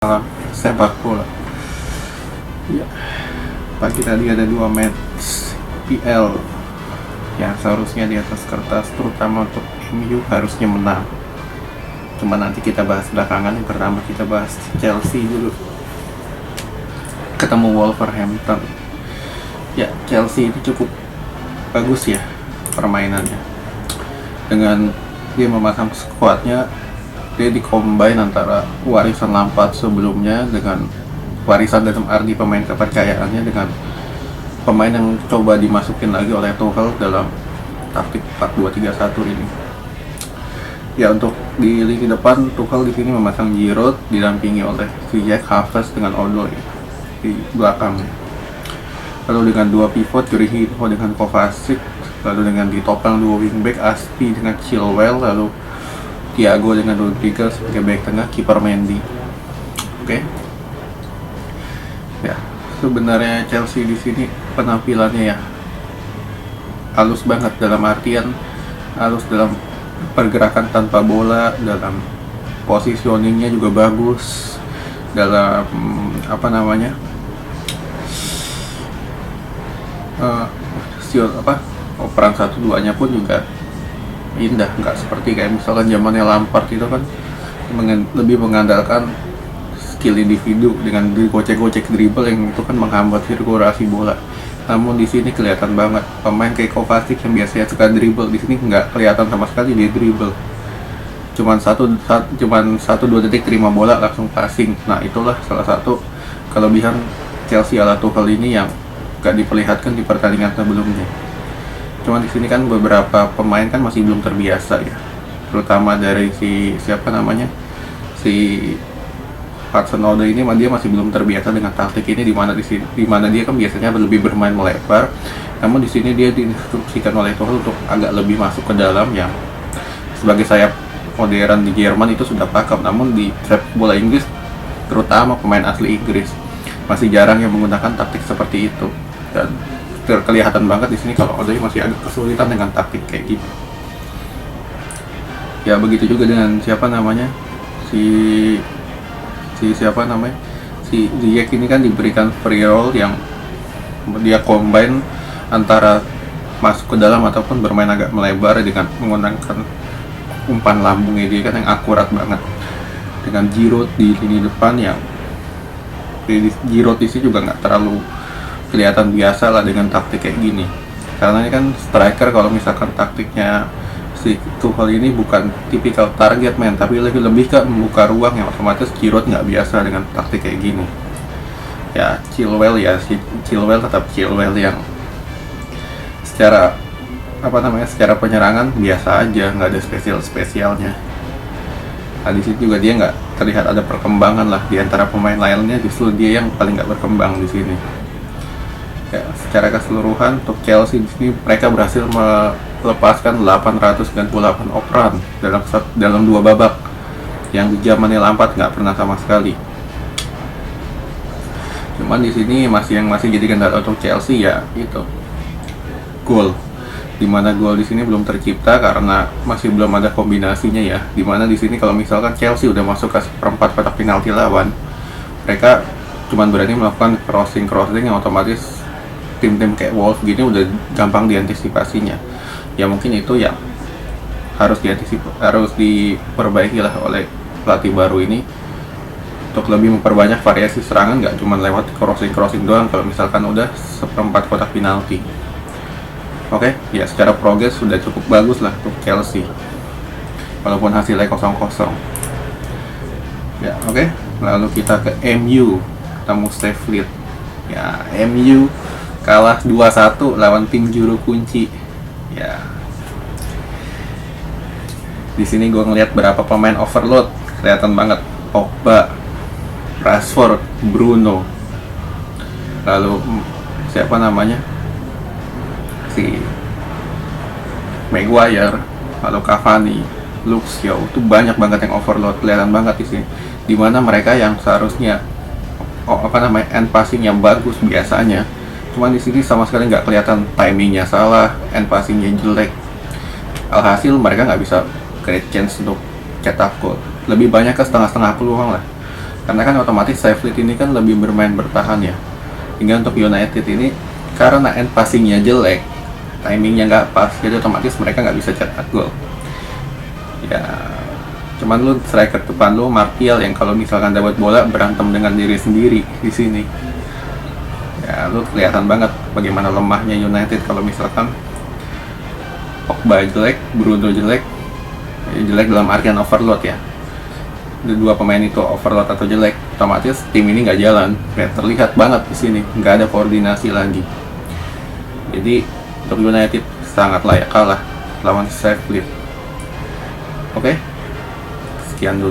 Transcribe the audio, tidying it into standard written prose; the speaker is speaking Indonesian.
Malam sepak bola. Ya, pagi tadi ada 2 match PL yang seharusnya di atas kertas, terutama untuk MU harusnya menang. Cuma nanti kita bahas belakangan. Yang pertama kita bahas Chelsea dulu. Ketemu Wolverhampton. Ya, Chelsea itu cukup bagus ya permainannya. Dengan dia memasang skuadnya, dia dikombin antara warisan Lampard sebelumnya dengan warisan dalam arti pemain kepercayaannya dengan pemain yang coba dimasukin lagi oleh Tuchel dalam taktik 4-2-3-1 ini. Ya, untuk di lini depan Tuchel di sini memasang Giroud didampingi oleh Ziyech, Havertz dengan Odoi di belakang. Lalu dengan 2 pivot Jorginho dengan Kovacic, lalu dengan ditopang 2 wingback Aspi dengan Chilwell, lalu Thiago dengan Rodriguez sebagai back tengah, kiper Mendy. Oke. Ya, sebenarnya Chelsea di sini penampilannya ya halus banget, dalam artian halus dalam pergerakan tanpa bola, dalam positioningnya juga bagus, dalam operan 1-2-nya pun juga indah, nggak seperti kayak misalkan zamannya Lampard itu kan lebih mengandalkan skill individu dengan gocek-gocek dribble yang itu kan menghambat sirkulasi bola. Namun di sini kelihatan banget pemain kayak Kovacic yang biasanya suka dribble, di sini nggak kelihatan sama sekali dia dribble. Cuman 1-2 detik terima bola langsung passing. Nah, itulah salah satu kelebihan Chelsea ala Tuchel ini yang nggak diperlihatkan di pertandingan sebelumnya. Cuman di sini kan beberapa pemain kan masih belum terbiasa ya, terutama dari si Hudson-Odoi ini, dia masih belum terbiasa dengan taktik ini, di mana dia kan biasanya lebih bermain melebar, namun di sini dia diinstruksikan oleh Tuchel untuk agak lebih masuk ke dalam, yang sebagai sayap modern di Jerman itu sudah pakem, namun di sepak bola Inggris, terutama pemain asli Inggris, masih jarang yang menggunakan taktik seperti itu. Dan kelihatan banget di sini kalau Odoi masih agak kesulitan dengan taktik kayak gitu. Ya, begitu juga dengan si Ziyech ini kan diberikan free roll yang dia combine antara masuk ke dalam ataupun bermain agak melebar dengan menggunakan umpan lambungnya dia kan yang akurat banget. Dengan Giroud di lini depan, yang Giroud di sini juga nggak terlalu kelihatan biasa lah dengan taktik kayak gini, karena ini kan striker, kalau misalkan taktiknya si Tuchel ini bukan tipikal target man, tapi lebih ke membuka ruang, yang otomatis Giroud nggak biasa dengan taktik kayak gini. Ya, Chilwell tetap Chilwell yang secara penyerangan biasa aja, nggak ada spesialnya. Nah, di situ juga dia nggak terlihat ada perkembangan lah di antara pemain lainnya, justru dia yang paling nggak berkembang di sini. Ya, secara keseluruhan untuk Chelsea di sini mereka berhasil melepaskan 898 operan dalam 2 babak, yang di zamannya Lampard nggak pernah sama sekali. Cuman di sini masih jadi kendala untuk Chelsea ya itu gol, dimana gol di sini belum tercipta karena masih belum ada kombinasinya ya. Dimana di sini kalau misalkan Chelsea udah masuk ke seperempat kotak penalti lawan, mereka cuman berani melakukan crossing yang otomatis tim-tim kayak Wolves gini udah gampang diantisipasinya. Ya, mungkin itu yang harus diperbaiki lah oleh pelatih baru ini, untuk lebih memperbanyak variasi serangan, nggak cuma lewat crossing doang kalau misalkan udah seperempat kotak penalti. Oke, ya secara progres sudah cukup bagus lah untuk Chelsea, walaupun hasilnya 0-0. Ya, oke. Lalu kita ke MU, ketemu Sheffield. Ya, MU kalah 2-1 lawan tim juru kunci. Ya, di sini gue ngeliat berapa pemain overload, kelihatan banget. Pogba, Rashford, Bruno, lalu si Maguire, lalu Cavani, Luke Shaw, itu banyak banget yang overload, kelihatan banget di sini. Dimana mereka yang seharusnya end passing yang bagus biasanya, cuman di sini sama sekali nggak kelihatan, timingnya salah, end passingnya jelek. Alhasil mereka nggak bisa create chance untuk cetak gol. Lebih banyak ke setengah-setengah peluang lah. Karena kan otomatis Sheffield ini kan lebih bermain bertahan ya. Hingga untuk United ini karena end passingnya jelek, timingnya nggak pas, jadi otomatis mereka nggak bisa cetak gol. Ya, cuman lu striker depan lu Martial yang kalau misalkan dapat bola berantem dengan diri sendiri di sini. Ya, lu kelihatan banget bagaimana lemahnya United kalau misalkan Pogba jelek, Bruno jelek, jelek dalam artian overload ya. Dua pemain itu overload atau jelek, otomatis tim ini nggak jalan. Kayak terlihat banget di sini, nggak ada koordinasi lagi. Jadi untuk United sangat layak kalah lawan Sheffield. Oke, sekian dulu.